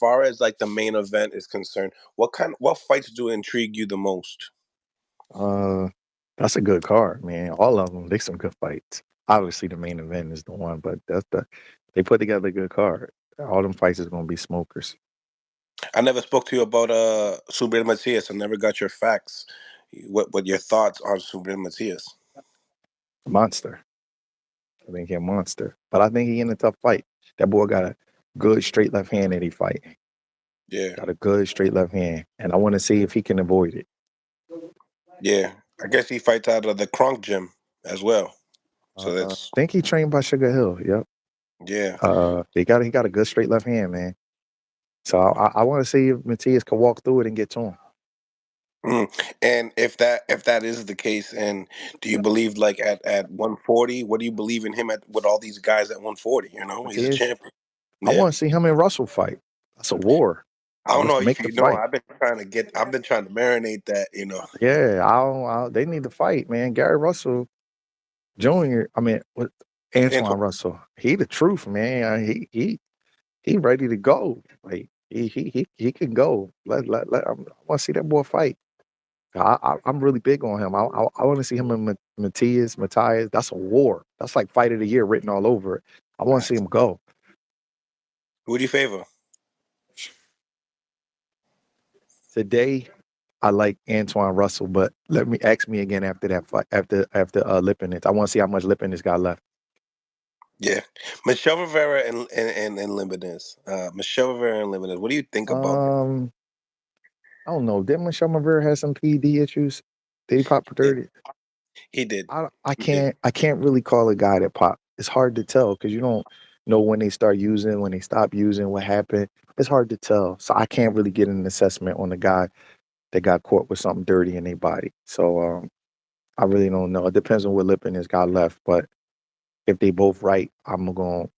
far as like the main event is concerned, what fights do intrigue you the most? Uh, that's a good card, man. All of them, they some good fights. Obviously, the main event is the one, but they put together a good card. All them fights is gonna be smokers. I never spoke to you about Subriel Matias. I never got your facts. What your thoughts on Subriel Matias? Monster. I think he a monster, but I think he in a tough fight. That boy got a good straight left hand that he fight. Yeah, Got a good straight left hand, and I want to see if he can avoid it. yeah. I guess he fights out of the Kronk gym as well. So I that's think he trained by Sugar Hill. Yep. yeah. He got a good straight left hand, man. So I want to see if Matias can walk through it and get to him. Mm. And if that is the case, and do you believe like at 140? What do you believe in him at with all these guys at 140? You know, he's a Matias, champion. I Yeah. want to see him and Russell fight. That's a war. I don't Let's know if make the you know. fight. I've been trying to marinate that. You know. Yeah, they need to fight, man. Gary Russell Jr. I mean, what Antoine Antoine. Russell? He the truth, man. He ready to go. Like he can go. I want to see that boy fight. I'm really big on him. I want to see him and Matthias. That's a war. That's like fight of the year written all over it. I want to see him go. Who do you favor? Today, I like Antoine Russell, but let me ask me again after that fight, after Lipinets. I want to see how much Lipinets got left. Yeah, Michelle Rivera and Limbinez. Michelle Rivera and Limbinez. What do you think about them? Um, I don't know. Didn't Michelle Rivera have some PD issues? Did he pop for Yeah, 30? he did. I He did. can't really call a guy that pop. It's hard to tell because you don't know when they start using, when they stop using, what happened. It's hard to tell. So I can't really get an assessment on the guy that got caught with something dirty in their body. So I really don't know. It depends on what Lipinets got left. But if they both right, I'm gonna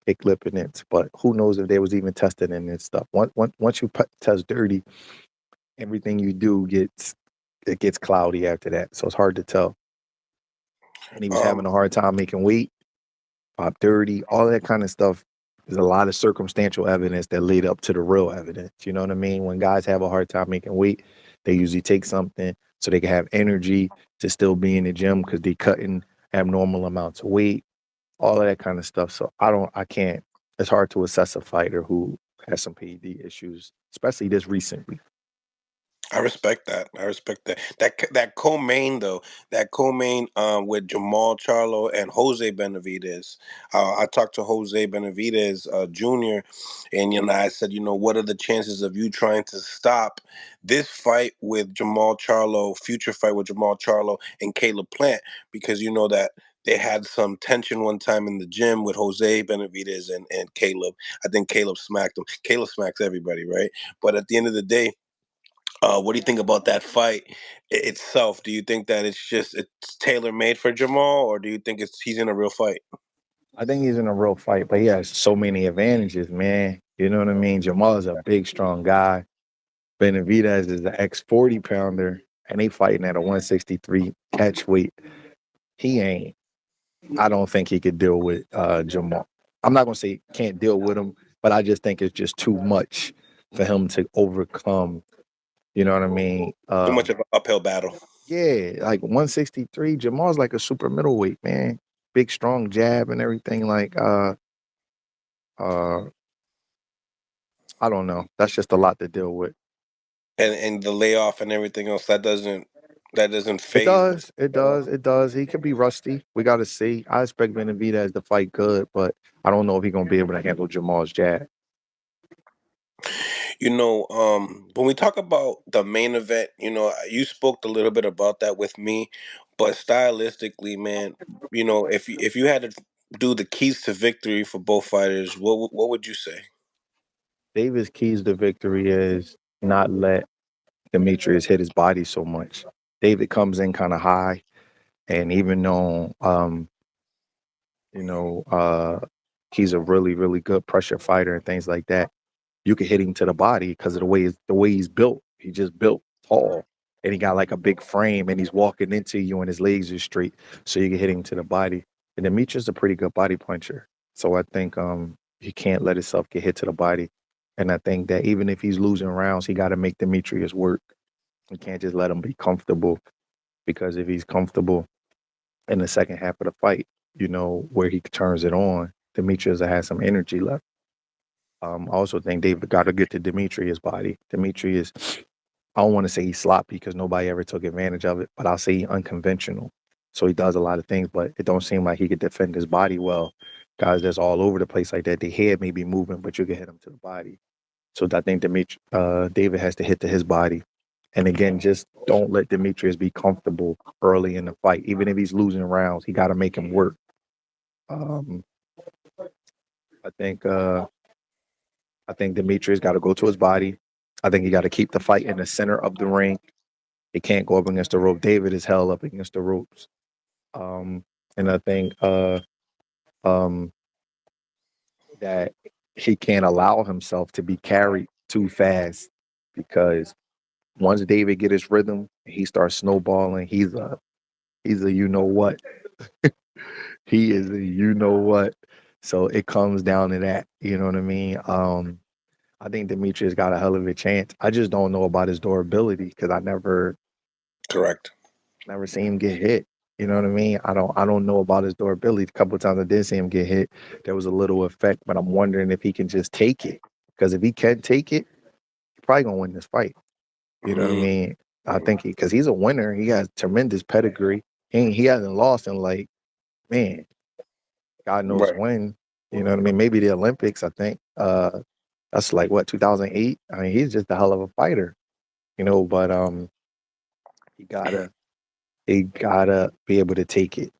pick Lipinets. But who knows if they was even tested in this stuff. Once you test dirty, everything you do gets cloudy after that. So it's hard to tell. And he was Um, having a hard time making weight, pop dirty, all that kind of stuff. There's a lot of circumstantial evidence that lead up to the real evidence. You know what I mean? When guys have a hard time making weight, they usually take something so they can have energy to still be in the gym because they cutting abnormal amounts of weight, all of that kind of stuff. So I can't. It's hard to assess a fighter who has some PED issues, especially this recently. I respect that. I respect that. That co-main though, that co-main with Jamal Charlo and Jose Benavidez. I talked to Jose Benavidez Jr. and I said, what are the chances of you trying to stop this fight with Jamal Charlo, future fight with Jamal Charlo and Caleb Plant, because you know that they had some tension one time in the gym with Jose Benavidez and Caleb. I think Caleb smacked him. Caleb smacks everybody, right? But at the end of the day, what do you think about that fight itself? Do you think that it's tailor made for Jamal, or do you think he's in a real fight? I think he's in a real fight, but he has so many advantages, man. You know what I mean? Jamal is a big, strong guy. Benavidez is an ex 40 pounder, and they fighting at a 163 catch weight. He ain't. I don't think he could deal with Jamal. I'm not gonna say can't deal with him, but I just think it's just too much for him to overcome. You know what I mean? Too much of an uphill battle. Yeah, like 163. Jamal's like a super middleweight, man. Big, strong jab and everything. Uh, I don't know. That's just a lot to deal with. And the layoff and everything else that doesn't It phase them does. It at all. does. It does. He could be rusty. We got to see. I expect Benavidez to fight good, but I don't know if he's gonna be able to handle Jamal's jab. When we talk about the main event, you spoke a little bit about that with me, but stylistically, man, if you had to do the keys to victory for both fighters, what would you say? Davis' keys to victory is not let Demetrius hit his body so much. David comes in kind of high, and even though you know, he's a really, really good pressure fighter and things like that, you can hit him to the body because of the way he's built. He just built tall, and he got like a big frame, and he's walking into you, and his legs are straight, so you can hit him to the body. And Demetrius is a pretty good body puncher, so I think he can't let himself get hit to the body. And I think that even if he's losing rounds, he got to make Demetrius work. He can't just let him be comfortable because if he's comfortable in the second half of the fight, where he turns it on, Demetrius will have some energy left. I also think they've got to get to Demetrius' body. Demetrius, I don't want to say he's sloppy because nobody ever took advantage of it, but I'll say he's unconventional. So he does a lot of things, but it don't seem like he could defend his body well. Guys that's all over the place like that, their head may be moving, but you can hit them to the body. So I think David has to hit to his body. And again, just don't let Demetrius be comfortable early in the fight. Even if he's losing rounds, he got to make him work. Um, I think Demetrius got to go to his body. I think he got to keep the fight in the center of the ring. He can't go up against the rope. David is held up against the ropes. Um, and I think um, that he can't allow himself to be carried too fast because once David get his rhythm, he starts snowballing. He's a you know what. He is a you know what. So it comes down to that. You know what I mean? I think Demetrius got a hell of a chance. I just don't know about his durability because I Correct. never seen him get hit. You know what I mean? I don't know about his durability. A couple of times I did see him get hit. There was a little effect, but I'm wondering if he can just take it. Because if he can take it, he's probably gonna win this fight. You know what I Mm, mean? I think because he's a winner. He has tremendous pedigree. He hasn't lost in like, man, God knows right. when. You know what I mean? Maybe the Olympics, I think. That's like what, 2008? I mean, he's just a hell of a fighter, but he gotta he gotta be able to take it.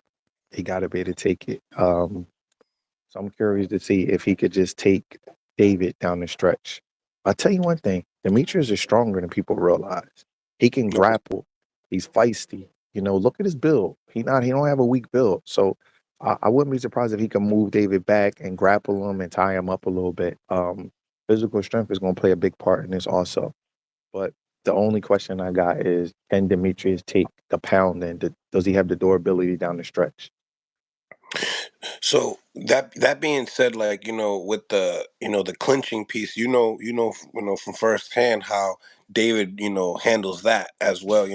He gotta be able to take it. So I'm curious to see if he could just take David down the stretch. I'll tell you one thing, Demetrius is stronger than people realize. He can Okay. grapple. He's feisty. Look at his build. He don't have a weak build. So I wouldn't be surprised if he can move David back and grapple him and tie him up a little bit. Physical strength is going to play a big part in this also. But the only question I got is, can Demetrius take the pound and does he have the durability down the stretch? So that being said, like with the clinching piece, from firsthand how David handles that as well.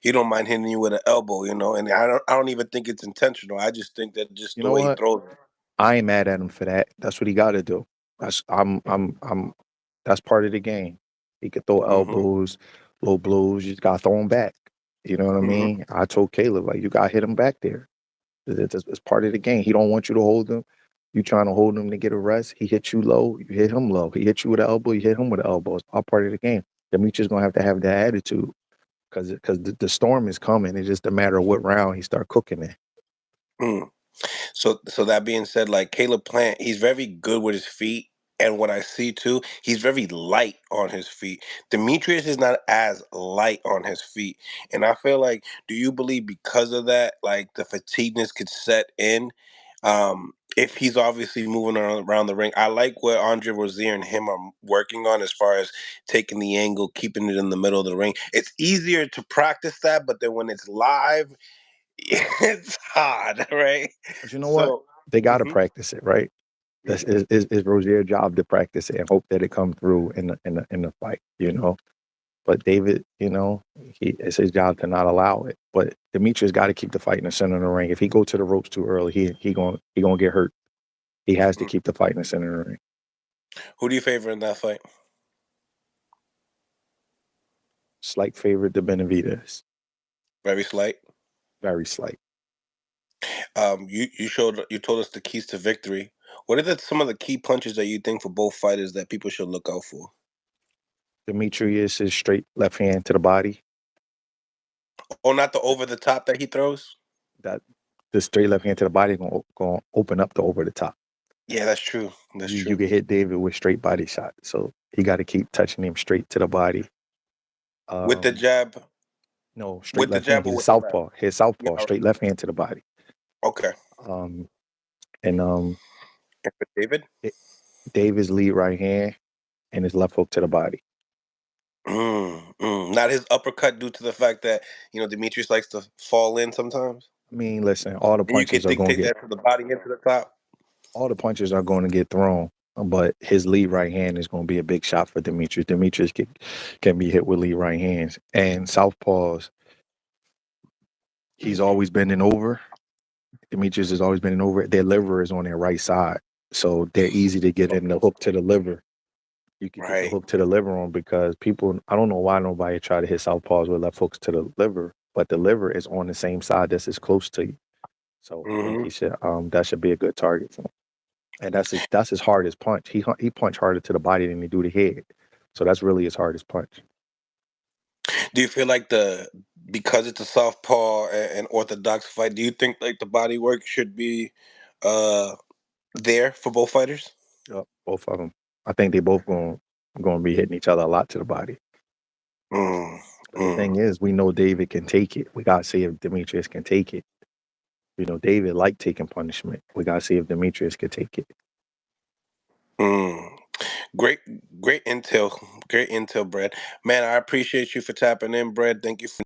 He don't mind hitting you with an elbow. And I don't even think it's intentional. I just think that just You the know way he what? throws it. I ain't mad at him for that. That's what he got to do. I'm. That's part of the game. He could throw Hmm. elbows, low blows. You just got to throw him back. You know what I Hmm. mean? I told Caleb like you got to hit him back there. It's part of the game. He don't want you to hold him. You trying to hold him to get a rest. He hit you low. You hit him low. He hit you with an elbow. You hit him with an elbow. It's all part of the game. Demetrius gonna have that attitude because the storm is coming. It's just a matter of what round he start cooking in. Mm. So that being said, like Caleb Plant, he's very good with his feet. And what I see too, he's very light on his feet. Demetrius is not as light on his feet. And I feel like, do you believe because of that, like the fatigueness could set in? If he's obviously moving around the ring. I like what Andre Rozier and him are working on as far as taking the angle, keeping it in the middle of the ring. It's easier to practice that, but then when it's live, it's hard, right? But you know what? So, They got to mhm, practice it, right? That's mhm. is Rozier's job to practice it and hope that it come through in the fight. But David, it's his job to not allow it. But Demetrius got to keep the fight in the center of the ring. If he go to the ropes too early, he gonna get hurt. He has to Mm. keep the fight in the center of the ring. Who do you favor in that fight? Slight favorite to Benavidez. Very slight. Very slight. You told us the keys to victory. What are some of the key punches that you think for both fighters that people should look out for? Demetrius is straight left hand to the body. Oh, not the over the top that he throws. That the straight left hand to the body gonna open up the over the top. Yeah, that's true. That's You true. can hit David with straight body shot. So he got to keep touching him straight to the body. With the Um, jab, no, straight with the left hand. jab or He's a with the left? southpaw. He's Yeah. southpaw. All right. Straight left hand to the body. Okay. Um, and And for David. it, David's lead right hand and his left hook to the body. Not his uppercut due to the fact that Demetrius likes to fall in sometimes, I mean, listen, all the and you punches could are going to dictate get that to the body into the top. all the punches are going to get thrown. but his lead right hand is going to be a big shot for Demetrius. Demetrius can be hit with lead right hands. And southpaws, he's always bending over. Demetrius has always bending over. Their liver is on their right side, so they're easy to get in the hook to the liver. You could get the Right. hook to the liver on because people. I don't know why nobody try to hit southpaws with left hooks to the liver, but the liver is on the same side that's as close to you. So I think Hmm. he should. That should be a good target for him. And that's his hardest punch. He punch harder to the body than he do the head. So that's really his hardest punch. Do you feel like because it's a southpaw and orthodox fight? Do you think like the body work should be uh there for both fighters? Yep, both of them. I think they both going to be hitting each other a lot to the body. Mm, But the mm, thing is, we know David can take it. We gotta see if Demetrius can take it. You know, David liked taking punishment. We gotta see if Demetrius can take it. mm. Great, great intel, great intel, Brad. Man, I appreciate you for tapping in, Brad. Thank you for